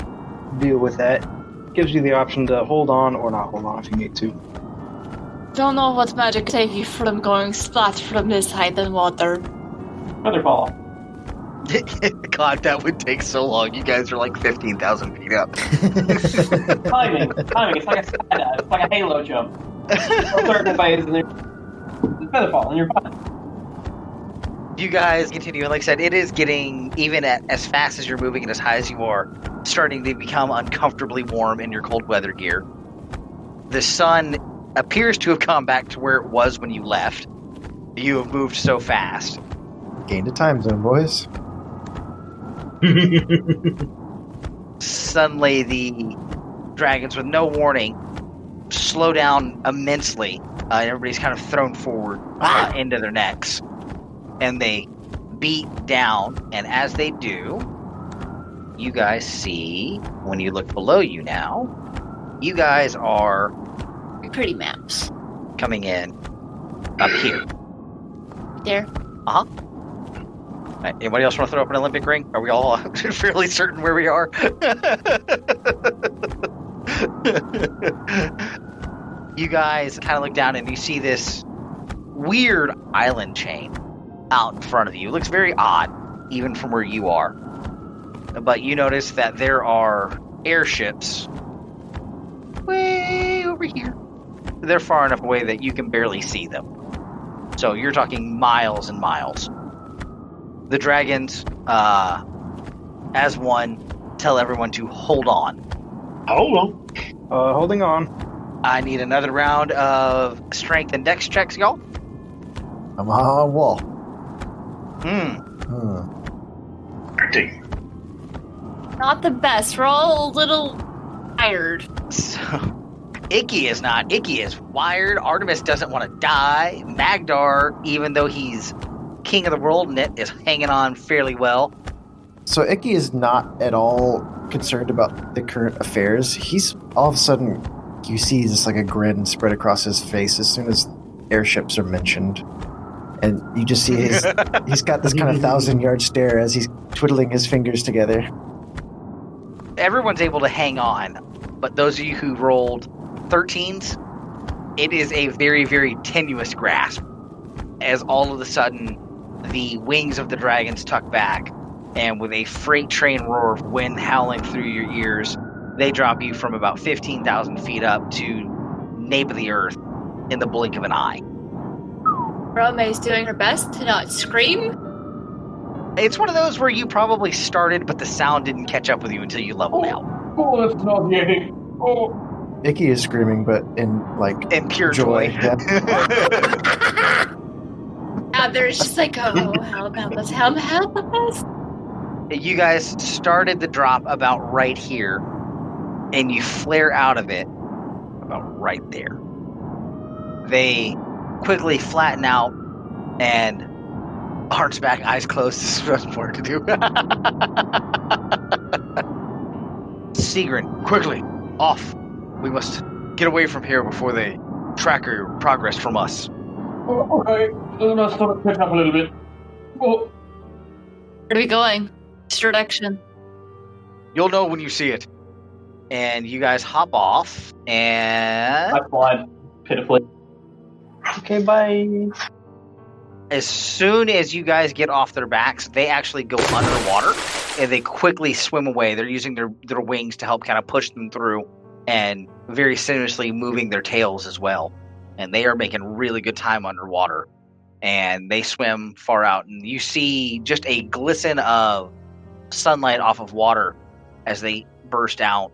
S8: deal with that. Gives you the option to hold on or not hold on if you need to.
S7: Don't know what magic save you from going splat from this height in water.
S6: Featherfall.
S4: God, that would take so long. You guys are like 15,000 feet up.
S6: Timing. It's like a skydive. It's like a halo jump. Certain phase, and then featherfall, and you're fine.
S4: You guys continue, and like I said, it is getting, even at as fast as you're moving and as high as you are, starting to become uncomfortably warm in your cold weather gear. The sun appears to have come back to where it was when you left. You have moved so fast.
S3: Gained a time zone, boys.
S4: Suddenly, the dragons, with no warning, slow down immensely. Everybody's kind of thrown forward into their necks. And they beat down. And as they do, you guys see, when you look below you now, you guys are
S7: Pretty maps.
S4: coming in up here.
S7: There.
S4: Uh-huh. Right, anybody else want to throw up an Olympic ring? Are we all fairly certain where we are? You guys kind of look down and you see this weird island chain out in front of you. It looks very odd, even from where you are. But you notice that there are airships way over here. They're far enough away that you can barely see them. So you're talking miles and miles. The dragons, as one, tell everyone to hold on.
S5: Hold on.
S8: Holding on.
S4: I need another round of strength and dex checks, y'all.
S3: I'm on wall.
S5: 13.
S7: Not the best. We're all a little tired.
S4: So, Ikki is not. Ikki is wired. Artemis doesn't want to die. Magdar, even though he's king of the world and it is hanging on fairly well.
S3: So Ikki is not at all concerned about the current affairs. He's all of a sudden, you see just like a grin spread across his face as soon as airships are mentioned. And you just see he's got this kind of 1,000-yard stare as he's twiddling his fingers together.
S4: Everyone's able to hang on, but those of you who rolled 13s, it is a very, very tenuous grasp as all of a sudden the wings of the dragons tuck back, and with a freight train roar of wind howling through your ears, they drop you from about 15,000 feet up to nape of the earth in the blink of an eye.
S7: Rome's doing her best to not scream.
S4: It's one of those where you probably started, but the sound didn't catch up with you until you leveled out.
S6: Oh, that's nauseating. Oh.
S3: Ikki is screaming, but in like
S4: In pure joy.
S3: Yeah.
S7: There's just like, oh, help us, help us.
S4: You guys started the drop about right here, and you flare out of it about right there. They quickly flatten out And arms back, eyes closed. This is what more to do. Segrin, quickly, off. We must get away from here before they track your progress from us.
S6: Oh, okay, let's sort of catch up a little bit. Oh,
S7: Where are we going? Which direction?
S4: You'll know when you see it. And you guys hop off, and
S6: I slide pitifully.
S8: Okay, bye.
S4: as soon as you guys get off their backs, they actually go underwater, and they quickly swim away. They're using their wings to help kind of push them through, and very seamlessly moving their tails as well. And they are making really good time underwater. And they swim far out, and you see just a glisten of sunlight off of water as they burst out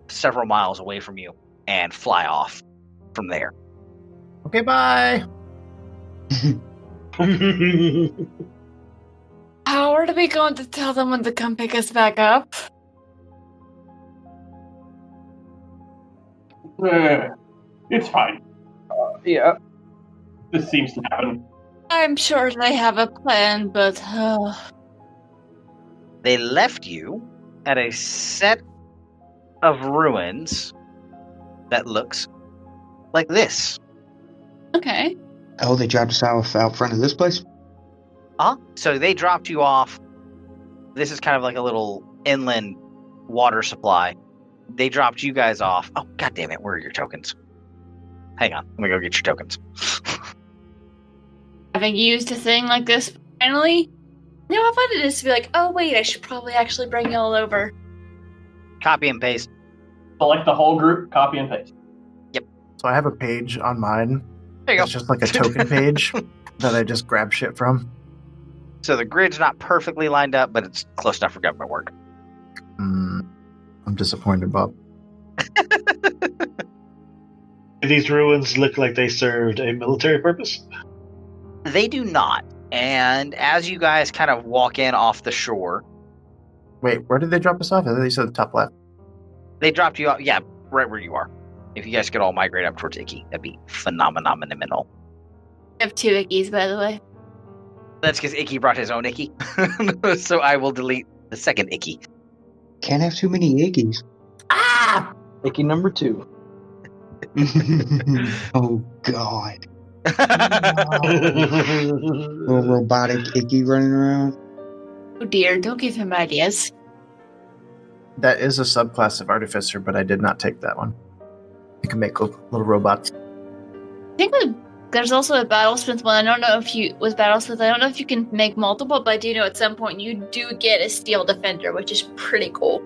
S4: several miles away from you and fly off from there.
S3: Okay, bye.
S7: How are we going to tell them when to come pick us back up?
S6: It's fine.
S8: Yeah.
S6: This seems to happen.
S7: I'm sure they have a plan, but
S4: They left you at a set of ruins that looks like this.
S7: okay.
S2: Oh, they dropped us off out front of this place?
S4: So they dropped you off. This is kind of like a little inland water supply. They dropped you guys off. Oh, god damn it, where are your tokens? Hang on, let me go get your tokens.
S7: Having used a thing like this finally, now I wanted this to be like, oh wait, I should probably actually bring y'all over.
S4: Copy and paste.
S6: Select the whole group, copy and paste.
S3: So I have a page on mine.
S4: There you
S3: It's
S4: go.
S3: just like a token page that I just grab shit from.
S4: So the grid's not perfectly lined up, but it's close enough for government work.
S3: I'm disappointed, Bob.
S5: These ruins look like they served a military purpose.
S4: They do not. And as you guys kind of walk in off the shore,
S3: Wait, where did they drop us off? I thought they said the top left.
S4: they dropped you off, yeah, right where you are. If you guys could all migrate up towards Ikki, that'd be phenomenal.
S7: I have 2 Ickies, by the way.
S4: That's because Ikki brought his own Ikki. So I will delete the second Ikki.
S2: Can't have too many Iggies.
S3: Ah!
S8: Icky number 2.
S2: Oh, God. Little robotic Icky running around.
S7: Oh dear, don't give him ideas.
S3: That is a subclass of Artificer, but I did not take that one. You can make little robots.
S7: I think there's also a Battlesmith one. I don't know if you can make multiple, but I do know at some point you do get a Steel Defender, which is pretty cool.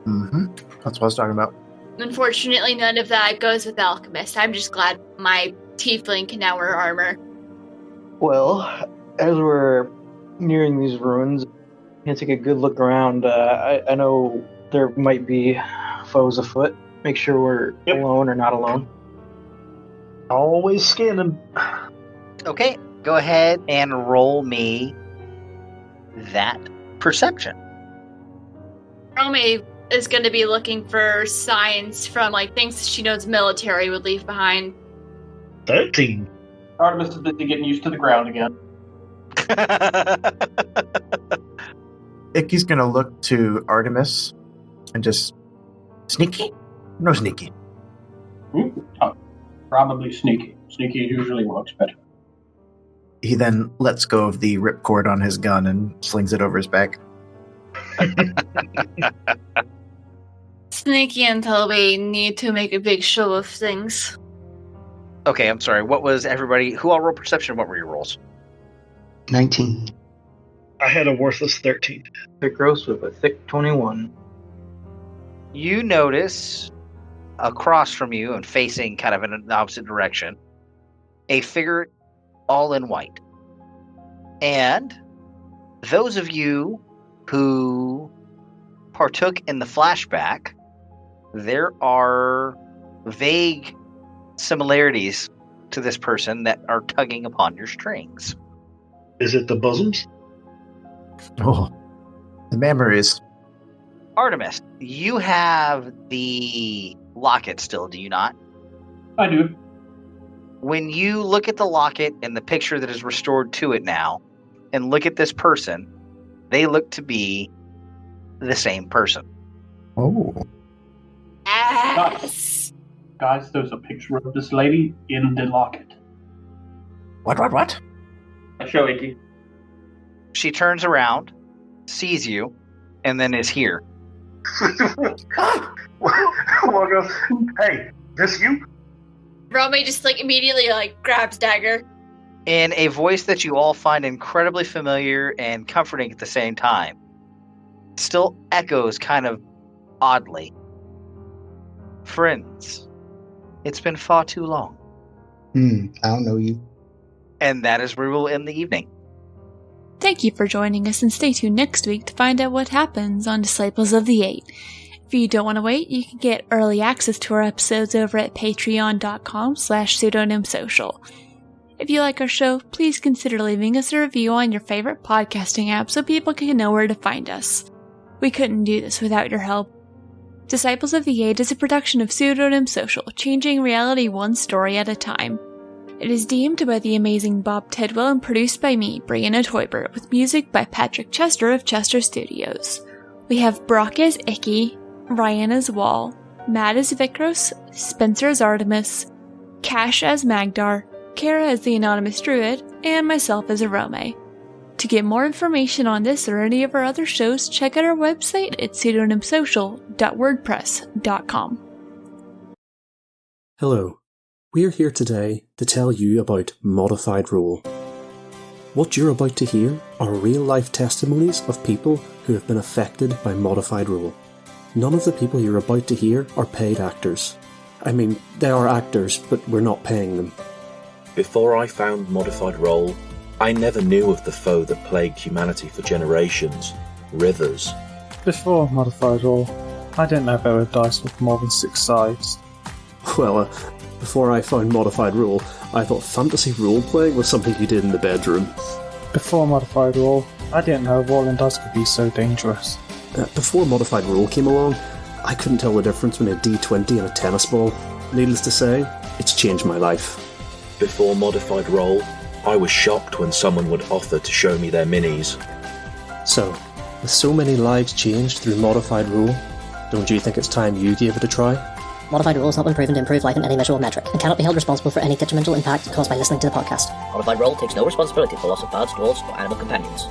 S3: Mm-hmm. That's what I was talking about.
S7: Unfortunately, none of that goes with Alchemist. I'm just glad my Tiefling can now wear armor.
S8: Well, as we're nearing these ruins, you take a good look around. I know there might be foes afoot. Make sure we're alone or not alone.
S5: Always scanning.
S4: Okay, go ahead and roll me that perception.
S7: Romy is going to be looking for signs from like things she knows military would leave behind.
S5: 13.
S6: Artemis is busy getting used to the ground again.
S3: Icky's gonna look to Artemis and just sneaky? No sneaky.
S6: Probably sneaky. Sneaky usually works better.
S3: He then lets go of the ripcord on his gun and slings it over his back.
S7: Sneaky until we need to make a big show of things.
S4: Okay, I'm sorry. What was everybody? Who all rolled perception? What were your rolls?
S2: 19.
S5: I had a worthless 13.
S8: Vikros with a thick 21.
S4: You notice across from you and facing kind of in the opposite direction, a figure all in white. And those of you who partook in the flashback, there are vague similarities to this person that are tugging upon your strings.
S5: Is it the bosoms?
S3: Oh, the memories.
S4: Artemis, you have the locket still, do you not?
S6: I do.
S4: When you look at the locket and the picture that is restored to it now, and look at this person, they look to be the same person.
S3: Oh.
S7: Yes.
S6: Guys, there's a picture of this lady in the locket.
S3: What?
S6: I show Ikki.
S4: She turns around, sees you, and then is here.
S5: Well, goes, hey, this you?
S7: Rome just immediately grabs dagger.
S4: In a voice that you all find incredibly familiar and comforting at the same time. Still echoes kind of oddly. Friends, it's been far too long.
S2: I don't know you.
S4: And that is where we'll end the evening.
S1: Thank you for joining us, and stay tuned next week to find out what happens on Disciples of the Eight. If you don't want to wait, you can get early access to our episodes over at patreon.com/pseudonymsocial. If you like our show, please consider leaving us a review on your favorite podcasting app so people can know where to find us. We couldn't do this without your help. Disciples of the Eight is a production of Pseudonym Social, changing reality one story at a time. It is DM'd by the amazing Bob Tidwell and produced by me, Brianna Toybert, with music by Patrick Chester of Chester Studios. We have Brock as Ikki, Ryan as Wall, Matt as Vikros, Spencer as Artemis, Cash as Magdar, Kara as the Anonymous Druid, and myself as Arome. To get more information on this or any of our other shows, check out our website at pseudonymsocial.wordpress.com.
S9: Hello. We are here today to tell you about Modified Role. What you're about to hear are real-life testimonies of people who have been affected by Modified Role. None of the people you're about to hear are paid actors. I mean, they are actors, but we're not paying them.
S10: Before I found Modified Role, I never knew of the foe that plagued humanity for generations, Rivers.
S11: Before Modified Role, I didn't know there were dice with more than 6 sides.
S9: Well, before I found Modified Role, I thought fantasy role-playing was something you did in the bedroom.
S11: Before Modified Role, I didn't know rolling dice could be so dangerous.
S9: Before Modified Role came along, I couldn't tell the difference between a D20 and a tennis ball. Needless to say, it's changed my life.
S10: Before Modified Role, I was shocked when someone would offer to show me their minis.
S9: So, with so many lives changed through Modified Role, don't you think it's time you gave it a try?
S12: Modified Role has not been proven to improve life in any measurable metric, and cannot be held responsible for any detrimental impact caused by listening to the podcast.
S13: Modified Role takes no responsibility for loss of bards, dwarves, or animal companions.